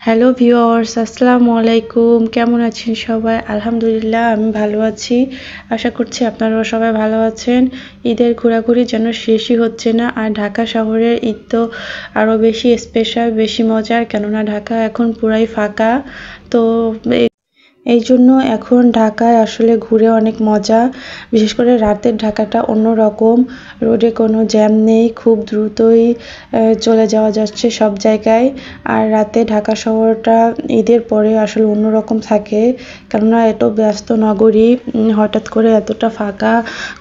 Hello viewers, আসসালামু আলাইকুম। কেমন আছেন সবাই? আলহামদুলিল্লাহ আমি ভালো আছি। আশা করছি আপনারাও সবাই ভালো আছেন। ঈদের ঘোরাঘুরি যেন শেষই হচ্ছে না। আর ঢাকা শহরের ঈদ তো আরও বেশি স্পেশাল, বেশি মজার, কেননা ঢাকা এখন পুরাই ফাঁকা। তো এই জন্য এখন ঢাকায় আসলে ঘুরে অনেক মজা। বিশেষ করে রাতের ঢাকাটা অন্যরকম। রোডে কোনো জ্যাম নেই, খুব দ্রুতই চলে যাওয়া যাচ্ছে সব জায়গায়। আর রাতে ঢাকা শহরটা ঈদের পরে আসলে অন্যরকম থাকে, কেননা এত ব্যস্ত নগরী, হঠাৎ করে এতটা ফাঁকা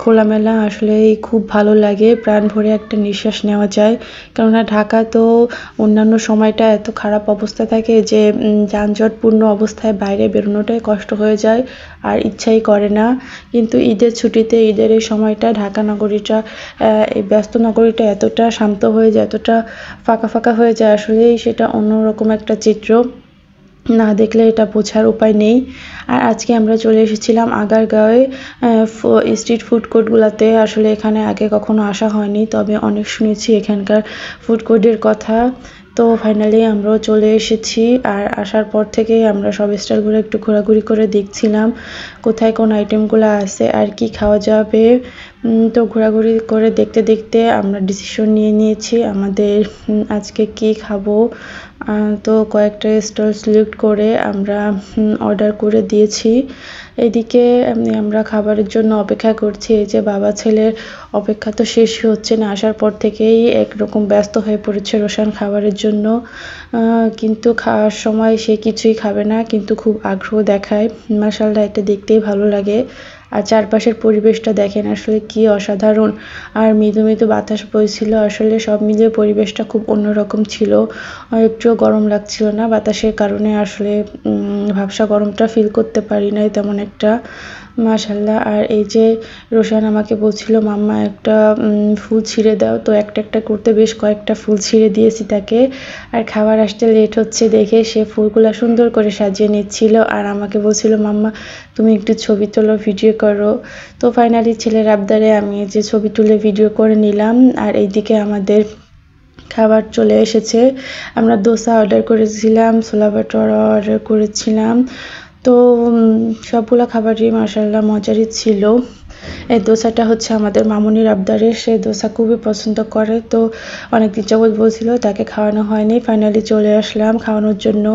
খোলামেলা আসলেই খুব ভালো লাগে, প্রাণ ভরে একটা নিঃশ্বাস নেওয়া যায়। কেননা ঢাকা তো অন্যান্য সময়টা এত খারাপ অবস্থা থাকে যে যানজটপূর্ণ অবস্থায় বাইরে বেরোনোটাই কষ্ট হয়ে যায়, আর ইচ্ছাই করে না। কিন্তু ঈদের ছুটিতে, ঈদের এই সময়টা ঢাকা নগরীটা, এই ব্যস্ত নগরীটা এতটা শান্ত হয়ে যায়, এতটা ফাঁকা ফাঁকা হয়ে যায়, আসলেই সেটা অন্যরকম একটা চিত্র, না দেখলে এটা বোঝার উপায় নেই। আর আজকে আমরা চলে এসেছিলাম আগারগাঁওয়ে স্ট্রিট ফুড কোর্টগুলোতে। আসলে এখানে আগে কখনো আসা হয়নি, তবে অনেক শুনেছি এখানকার ফুড কোর্টের কথা। তো ফাইনালি আমরাও চলে এসেছি। আর আসার পর থেকে আমরা সব স্টলগুলো একটু ঘোরাঘুরি করে দেখছিলাম কোথায় কোন আইটেমগুলো আছে আর কি খাওয়া যাবে। তো ঘোরাঘুরি করে দেখতে দেখতে আমরা ডিসিশন নিয়ে নিয়েছি আমাদের আজকে কি খাবো। তো কয়েকটা স্টল সিলেক্ট করে আমরা অর্ডার করে দিয়েছি। এদিকে আমরা খাবারের জন্য অপেক্ষা করছি। এই যে বাবা ছেলের অপেক্ষা তো শেষই হচ্ছে না, আসার পর থেকেই একরকম ব্যস্ত হয়ে পড়েছে রোশান খাবারের জন্য। কিন্তু খাওয়ার সময় সে কিছুই খাবে না, কিন্তু খুব আগ্রহ দেখায়। মাশাআল্লাহ, এটা দেখতেই ভালো লাগে। আর চারপাশের পরিবেশটা দেখেন, আসলে কি অসাধারণ। আর মৃদু মৃদু বাতাস বইছিল, আসলে সব মিলিয়ে পরিবেশটা খুব অন্যরকম ছিল। একটুও গরম লাগছিল না বাতাসের কারণে, আসলে ভাবসা গরমটা ফিল করতে পারি নাই তেমন একটা। মাশাআল্লাহ। আর এই যে রোশান আমাকে বলছিল মাম্মা একটা ফুল ছিঁড়ে দাও, তো একটা একটা করতে বেশ কয়েকটা ফুল ছিঁড়ে দিয়েছি তাকে। আর খাবার আসতে লেট হচ্ছে দেখে সে ফুলগুলা সুন্দর করে সাজিয়ে নিচ্ছিল, আর আমাকে বলছিল মাম্মা তুমি একটু ছবি তোলো, ভিডিও করো। তো ফাইনালি ছেলের আবদারে আমি যে ছবি তুলে ভিডিও করে নিলাম। আর এইদিকে আমাদের খাবার চলে এসেছে। আমরা দোসা অর্ডার করেছিলাম, ছোলা ভাটোরা অর্ডার করেছিলাম। তো সবগুলো খাবারই মাশাআল্লাহ মজারই ছিল। এই দোসাটা হচ্ছে আমাদের মামুনির আবদারে, সে দোসা খুবই পছন্দ করে। তো অনেকদিন যাবত বলছিল, তাকে খাওয়ানো হয়নি, ফাইনালি চলে আসলাম খাওয়ানোর জন্য।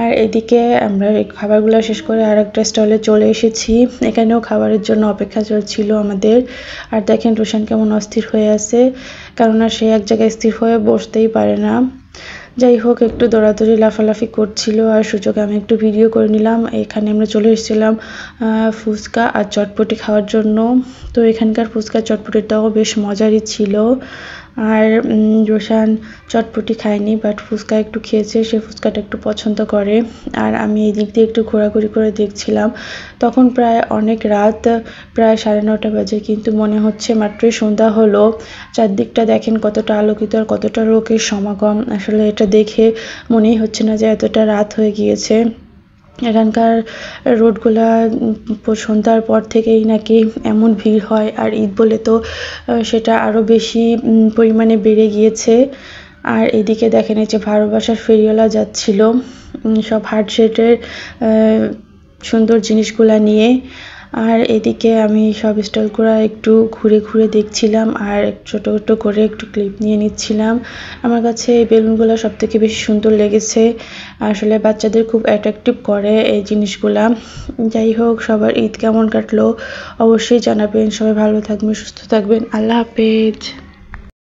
আর এদিকে আমরা এই খাবারগুলো শেষ করে আর একটা স্টলে চলে এসেছি। এখানেও খাবারের জন্য অপেক্ষা চলছিল আমাদের। আর দেখেন রোশান কেমন অস্থির হয়ে আছে, কেননা সে এক জায়গায় স্থির হয়ে বসতেই পারে না। যাই হোক, একটু দৌড়াদৌড়ি লাফালাফি করছিল, আর সুযোগে আমি একটু ভিডিও করে নিলাম। এখানে আমরা চলে এসেছিলাম ফুচকা আর চটপটি খাওয়ার জন্য। তো এখানকার ফুচকা চটপটিটাও বেশ মজারই ছিল। আর রোশান চটপটি খায়নি, বাট ফুচকা একটু খেয়েছে, সে ফুচকাটা একটু পছন্দ করে। আর আমি এই দিক দিয়ে একটু ঘোরাঘুরি করে দেখছিলাম। তখন প্রায় অনেক রাত, প্রায় 9:30 বাজে, কিন্তু মনে হচ্ছে মাত্রই সন্ধ্যা হলো। চারদিকটা দেখেন কতটা আলোকিত আর কতটা লোকের সমাগম, আসলে এটা দেখে মনেই হচ্ছে না যে এতটা রাত হয়ে গিয়েছে। এখানকার রোডগুলা সন্ধ্যার পর থেকেই নাকি এমন ভিড় হয়, আর ঈদ বলে তো সেটা আরও বেশি পরিমাণে বেড়ে গিয়েছে। আর এদিকে দেখেন এই যে ভালোবাসার ফেরিওয়ালা যাচ্ছিল সব হার্ট শেপের সুন্দর জিনিসগুলা নিয়ে। আর এদিকে আমি সব স্টলগুলো একটু ঘুরে ঘুরে দেখছিলাম, আর ছোটো ছোটো করে একটু ক্লিপ নিয়ে নিচ্ছিলাম। আমার কাছে এই বেলুনগুলো সবথেকে বেশি সুন্দর লেগেছে, আসলে বাচ্চাদের খুব অ্যাট্রাকটিভ করে এই জিনিসগুলা। যাই হোক, সবার ঈদ কেমন কাটলো অবশ্যই জানাবেন। সবাই ভালো থাকবেন, সুস্থ থাকবেন। আল্লাহ হাফেজ।